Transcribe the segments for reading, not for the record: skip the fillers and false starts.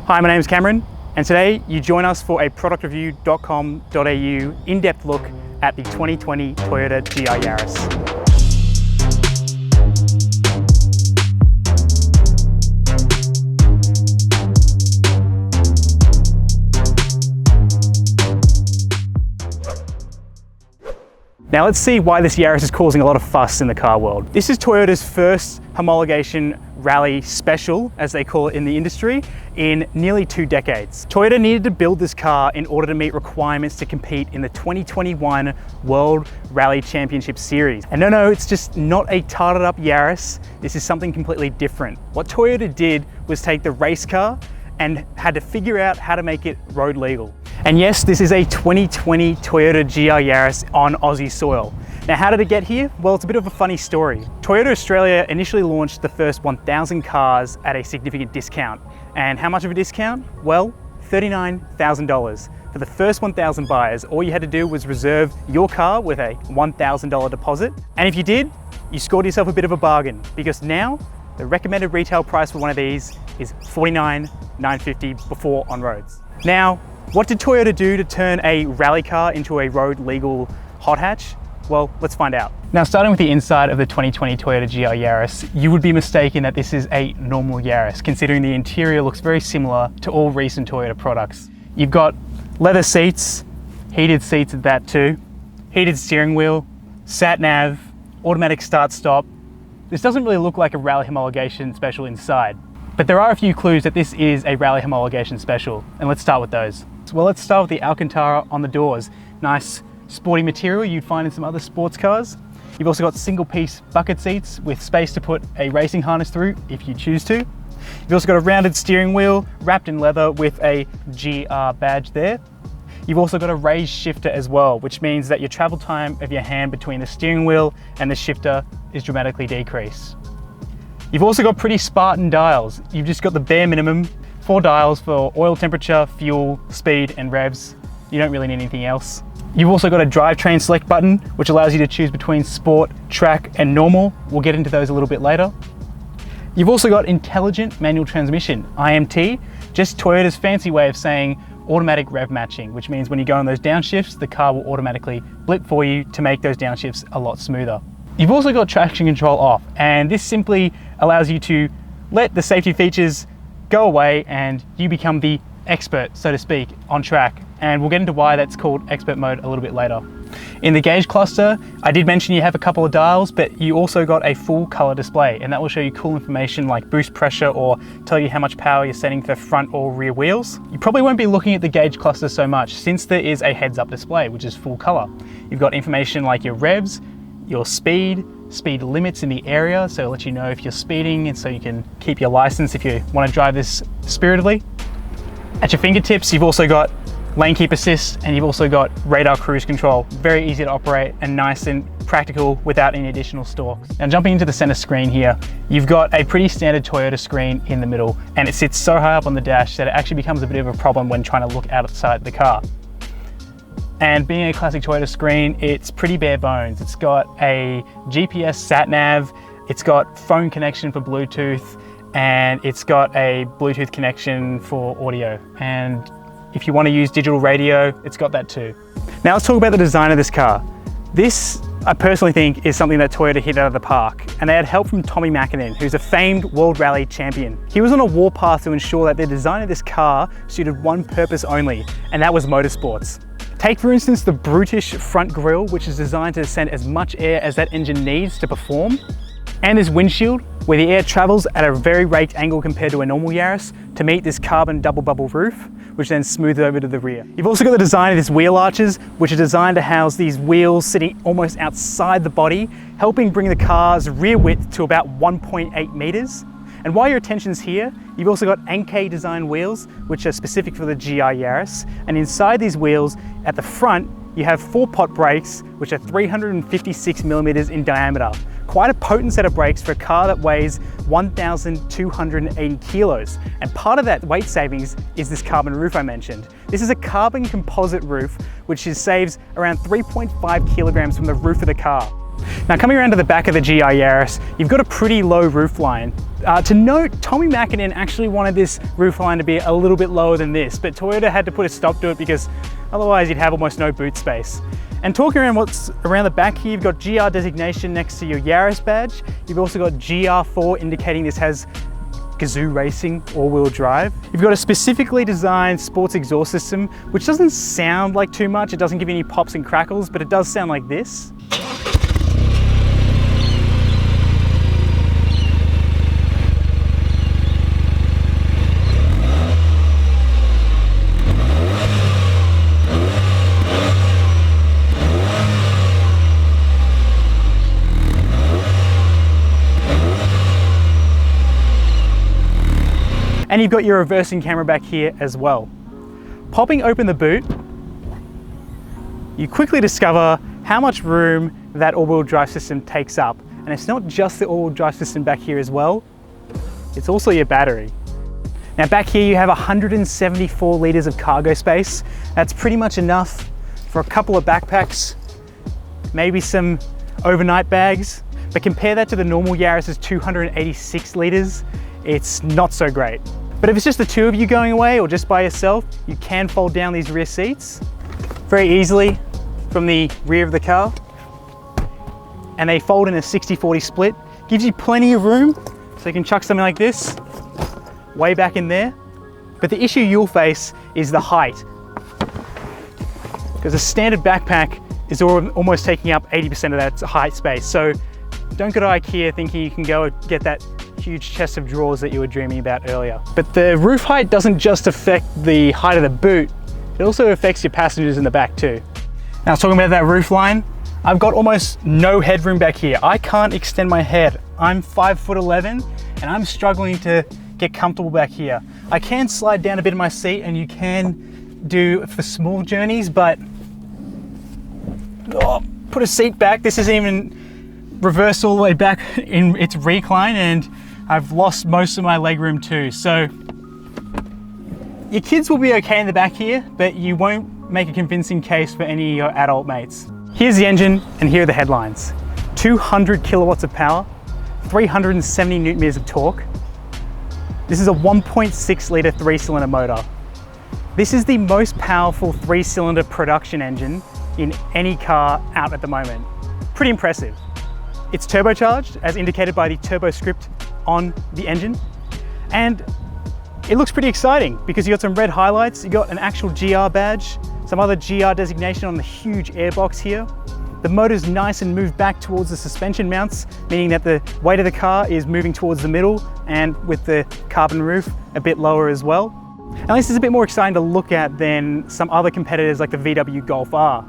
Hi, my name is Cameron, and today you join us for a productreview.com.au in-depth look at the 2020 Toyota GR Yaris. Now let's see why this Yaris is causing a lot of fuss in the car world. This is Toyota's first homologation rally special, as they call it in the industry, in nearly 2 decades. Toyota needed to build this car in order to meet requirements to compete in the 2021 World Rally Championship Series. And no, it's just not a tarted up Yaris. This is something completely different. What Toyota did was take the race car and had to figure out how to make it road legal. And yes, this is a 2020 Toyota GR Yaris on Aussie soil. Now, how did it get here? Well, it's a bit of a funny story. Toyota Australia initially launched the first 1,000 cars at a significant discount. And how much of a discount? Well, $39,000. For the first 1,000 buyers, all you had to do was reserve your car with a $1,000 deposit. And if you did, you scored yourself a bit of a bargain, because now the recommended retail price for one of these is $49,950 before on roads. Now, what did Toyota do to turn a rally car into a road legal hot hatch? Well, let's find out. Now, starting with the inside of the 2020 Toyota GR Yaris, you would be mistaken that this is a normal Yaris, considering the interior looks very similar to all recent Toyota products. You've got leather seats, heated seats at that too, heated steering wheel, sat nav, automatic start-stop. This doesn't really look like a rally homologation special inside, but there are a few clues that this is a rally homologation special, and let's start with those. Well, let's start with the Alcantara on the doors. Nice sporty material you'd find in some other sports cars. You've also got single piece bucket seats with space to put a racing harness through if you choose to. You've also got a rounded steering wheel wrapped in leather with a GR badge there. You've also got a raised shifter as well, which means that your travel time of your hand between the steering wheel and the shifter is dramatically decreased. You've also got pretty Spartan dials. You've just got the bare minimum, 4 dials for oil temperature, fuel, speed, and revs. You don't really need anything else. You've also got a drivetrain select button, which allows you to choose between sport, track, and normal. We'll get into those a little bit later. You've also got intelligent manual transmission, IMT, just Toyota's fancy way of saying automatic rev matching, which means when you go on those downshifts, the car will automatically blip for you to make those downshifts a lot smoother. You've also got traction control off, and this simply allows you to let the safety features go away and you become the expert, so to speak, on track. And we'll get into why that's called expert mode a little bit later. In the gauge cluster, I did mention you have a couple of dials, but you also got a full color display, and that will show you cool information like boost pressure or tell you how much power you're setting for front or rear wheels. You probably won't be looking at the gauge cluster so much since there is a heads-up display, which is full color. You've got information like your revs, your speed limits in the area, so it'll let you know if you're speeding, and so you can keep your license if you want to drive this spiritedly. At your fingertips, you've also got lane keep assist, and you've also got radar cruise control. Very easy to operate and nice and practical without any additional stalks. Now, jumping into the center screen here, you've got a pretty standard Toyota screen in the middle, and it sits so high up on the dash that it actually becomes a bit of a problem when trying to look outside the car. And being a classic Toyota screen, it's pretty bare bones. It's got a GPS sat nav, it's got phone connection for Bluetooth, and it's got a Bluetooth connection for audio. And if you want to use digital radio, it's got that too. Now let's talk about the design of this car. This, I personally think, is something that Toyota hit out of the park, and they had help from Tommy Mäkinen, who's a famed World Rally champion. He was on a warpath to ensure that the design of this car suited one purpose only, and that was motorsports. Take for instance the brutish front grille, which is designed to send as much air as that engine needs to perform, and this windshield, where the air travels at a very raked angle compared to a normal Yaris to meet this carbon double bubble roof, which then smooths over to the rear. You've also got the design of these wheel arches, which are designed to house these wheels sitting almost outside the body, helping bring the car's rear width to about 1.8 meters. And while your attention's here, you've also got Enkei design wheels, which are specific for the GR Yaris. And inside these wheels, at the front, you have 4-pot brakes, which are 356 millimeters in diameter. Quite a potent set of brakes for a car that weighs 1,280 kilos. And part of that weight savings is this carbon roof I mentioned. This is a carbon composite roof, which saves around 3.5 kilograms from the roof of the car. Now coming around to the back of the GR Yaris, you've got a pretty low roof line. To note, Tommy Mäkinen actually wanted this roof line to be a little bit lower than this, but Toyota had to put a stop to it because otherwise you'd have almost no boot space. And talking around what's around the back here, you've got GR designation next to your Yaris badge. You've also got GR4 indicating this has Gazoo Racing all-wheel drive. You've got a specifically designed sports exhaust system, which doesn't sound like too much. It doesn't give you any pops and crackles, but it does sound like this. And you've got your reversing camera back here as well. Popping open the boot, you quickly discover how much room that all-wheel drive system takes up. And it's not just the all-wheel drive system back here as well, it's also your battery. Now back here you have 174 litres of cargo space. That's pretty much enough for a couple of backpacks, maybe some overnight bags. But compare that to the normal Yaris's 286 litres, it's not so great. But if it's just the two of you going away or just by yourself, you can fold down these rear seats very easily from the rear of the car. And they fold in a 60-40 split. Gives you plenty of room, so you can chuck something like this way back in there. But the issue you'll face is the height. Because a standard backpack is almost taking up 80% of that height space. So don't go to IKEA thinking you can go get that huge chest of drawers that you were dreaming about earlier. But the roof height doesn't just affect the height of the boot, it also affects your passengers in the back too. Now talking about that roof line, I've got almost no headroom back here. I can't extend my head. I'm 5'11" and I'm struggling to get comfortable back here. I can slide down a bit of my seat and you can do for small journeys, but put a seat back. This isn't even reversed all the way back in its recline and I've lost most of my legroom too. So your kids will be okay in the back here, but you won't make a convincing case for any of your adult mates. Here's the engine and here are the headlines. 200 kilowatts of power, 370 newton meters of torque. This is a 1.6 litre 3-cylinder motor. This is the most powerful 3-cylinder production engine in any car out at the moment. Pretty impressive. It's turbocharged as indicated by the turbo script on the engine. And it looks pretty exciting because you got some red highlights, you got an actual GR badge, some other GR designation on the huge airbox here. The motor's nice and moved back towards the suspension mounts, meaning that the weight of the car is moving towards the middle and with the carbon roof a bit lower as well. At least it's a bit more exciting to look at than some other competitors like the VW Golf R.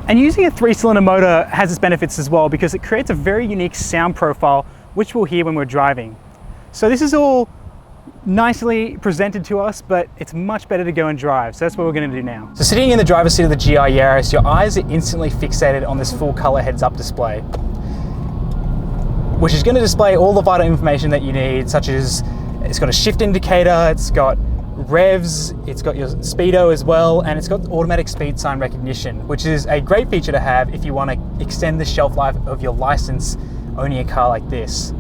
And using a 3-cylinder motor has its benefits as well because it creates a very unique sound profile which we'll hear when we're driving. So this is all nicely presented to us, but it's much better to go and drive. So that's what we're going to do now. So sitting in the driver's seat of the GR Yaris, your eyes are instantly fixated on this full color heads-up display, which is going to display all the vital information that you need, such as it's got a shift indicator, it's got revs, it's got your speedo as well, and it's got automatic speed sign recognition, which is a great feature to have if you want to extend the shelf life of your license owning a car like this.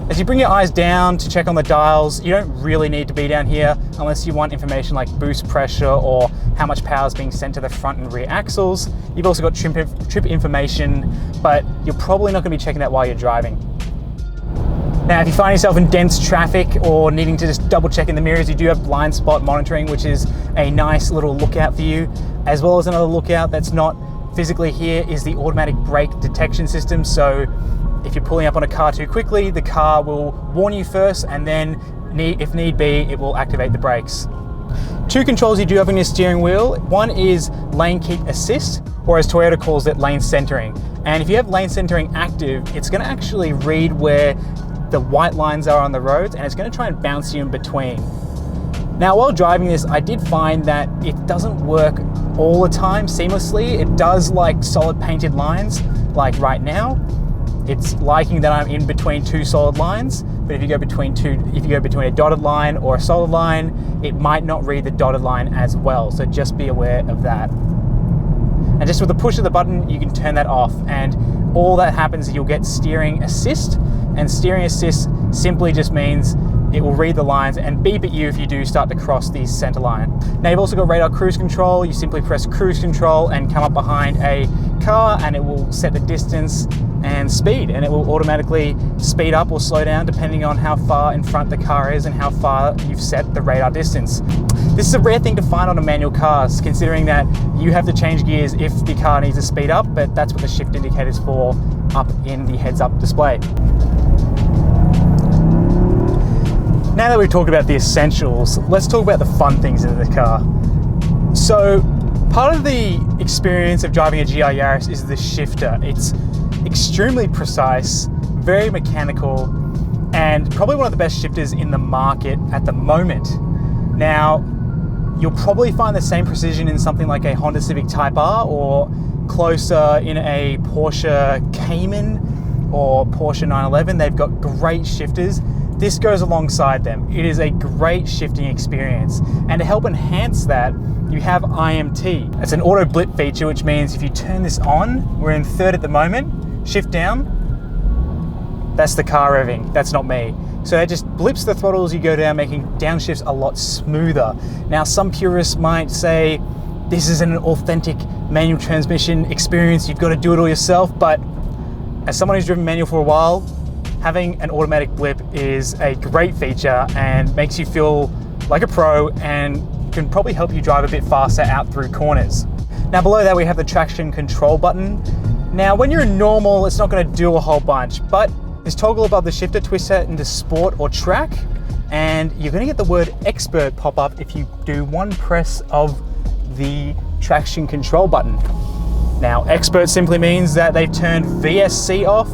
As you bring your eyes down to check on the dials, you don't really need to be down here unless you want information like boost pressure or how much power is being sent to the front and rear axles. You've also got trip information, but you're probably not going to be checking that while you're driving. Now, if you find yourself in dense traffic or needing to just double check in the mirrors, you do have blind spot monitoring, which is a nice little lookout for you, as well as another lookout that's not physically here is the automatic brake detection system. So if you're pulling up on a car too quickly, the car will warn you first, and then if need be, it will activate the brakes. Two controls you do have on your steering wheel. One is lane keep assist, or as Toyota calls it, lane centering. And if you have lane centering active, it's going to actually read where the white lines are on the roads, and it's going to try and bounce you in between. Now, while driving this, I did find that it doesn't work all the time seamlessly. It does like solid painted lines, like right now. It's liking that I'm in between two solid lines, but if you go between a dotted line or a solid line, it might not read the dotted line as well. So just be aware of that. And just with the push of the button, you can turn that off. And all that happens is you'll get steering assist. And steering assist simply just means it will read the lines and beep at you if you do start to cross the center line. Now you've also got radar cruise control. You simply press cruise control and come up behind a car and it will set the distance and speed, and it will automatically speed up or slow down depending on how far in front the car is and how far you've set the radar distance. This is a rare thing to find on a manual car, considering that you have to change gears if the car needs to speed up, but that's what the shift indicator is for up in the heads-up display. Now that we've talked about the essentials, let's talk about the fun things in the car. So part of the experience of driving a GR Yaris is the shifter. It's extremely precise, very mechanical, and probably one of the best shifters in the market at the moment. Now, you'll probably find the same precision in something like a Honda Civic Type R, or closer in a Porsche Cayman or Porsche 911. They've got great shifters. This goes alongside them. It is a great shifting experience. And to help enhance that, you have IMT. It's an auto blip feature, which means if you turn this on, we're in third at the moment, shift down, that's the car revving, that's not me. So it just blips the throttle as you go down, making downshifts a lot smoother. Now, some purists might say this is an authentic manual transmission experience, you've got to do it all yourself, but as someone who's driven manual for a while, having an automatic blip is a great feature and makes you feel like a pro and can probably help you drive a bit faster out through corners. Now below that we have the traction control button. Now when you're in normal, it's not going to do a whole bunch, but this toggle above the shifter twists it into sport or track, and you're going to get the word expert pop up if you do one press of the traction control button. Now expert simply means that they've turned VSC off,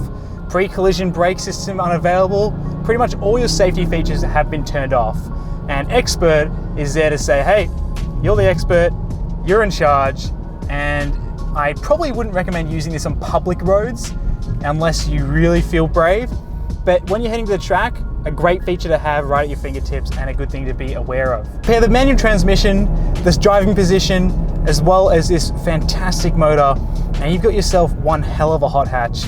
pre-collision brake system unavailable, pretty much all your safety features have been turned off. And expert is there to say, hey, you're the expert, you're in charge, and I probably wouldn't recommend using this on public roads unless you really feel brave. But when you're heading to the track, a great feature to have right at your fingertips and a good thing to be aware of. Pair the manual transmission, this driving position, as well as this fantastic motor, and you've got yourself one hell of a hot hatch.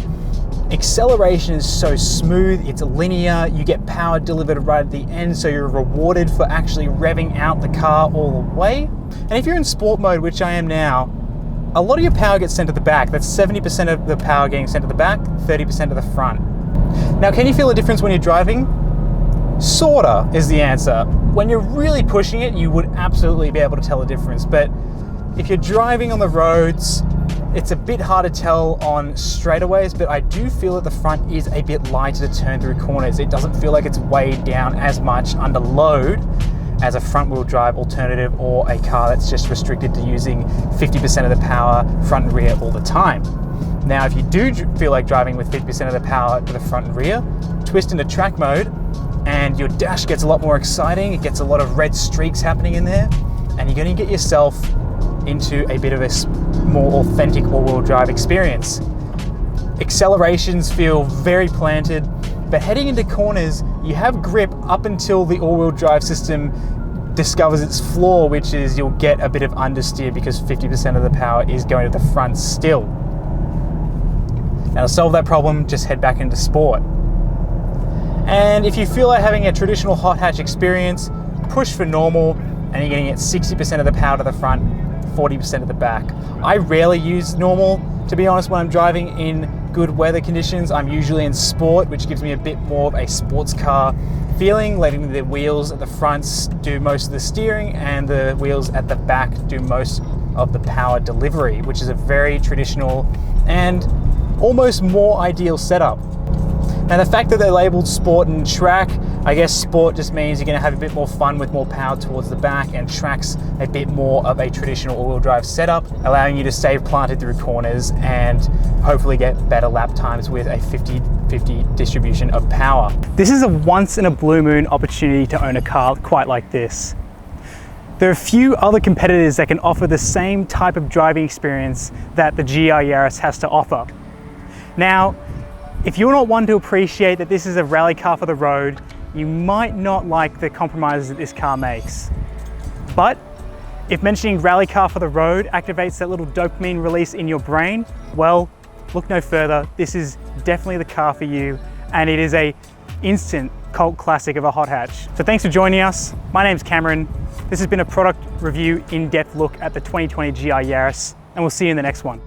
Acceleration is so smooth, it's linear, you get power delivered right at the end, so you're rewarded for actually revving out the car all the way. And if you're in sport mode, which I am now, a lot of your power gets sent to the back. That's 70% of the power getting sent to the back, 30% to the front. Now, can you feel a difference when you're driving? Sorta is the answer. When you're really pushing it, you would absolutely be able to tell a difference. But if you're driving on the roads, it's a bit hard to tell on straightaways, but I do feel that the front is a bit lighter to turn through corners. It doesn't feel like it's weighed down as much under load as a front wheel drive alternative or a car that's just restricted to using 50% of the power front and rear all the time. Now, if you do feel like driving with 50% of the power to the front and rear, twist into track mode and your dash gets a lot more exciting. It gets a lot of red streaks happening in there, and you're going to get yourself into a bit of a more authentic all-wheel drive experience. Accelerations feel very planted, but heading into corners, you have grip up until the all-wheel drive system discovers its flaw, which is you'll get a bit of understeer because 50% of the power is going to the front still. Now to solve that problem, just head back into sport. And if you feel like having a traditional hot hatch experience, push for normal, and you're getting 60% of the power to the front, 40% at the back. I rarely use normal, to be honest, when I'm driving in good weather conditions. I'm usually in sport, which gives me a bit more of a sports car feeling, letting the wheels at the front do most of the steering and the wheels at the back do most of the power delivery, which is a very traditional and almost more ideal setup. Now the fact that they're labeled sport and track, I guess sport just means you're going to have a bit more fun with more power towards the back, and track's a bit more of a traditional all-wheel drive setup, allowing you to stay planted through corners and hopefully get better lap times with a 50-50 distribution of power. This is a once in a blue moon opportunity to own a car quite like this. There are a few other competitors that can offer the same type of driving experience that the GR Yaris has to offer. Now, if you're not one to appreciate that this is a rally car for the road, you might not like the compromises that this car makes. But If mentioning rally car for the road activates that little dopamine release in your brain, well, look no further. This is definitely the car for you, and it is a instant cult classic of a hot hatch. So thanks for joining us. My name's Cameron. This has been a product review in-depth look at the 2020 GR Yaris, and we'll see you in the next one.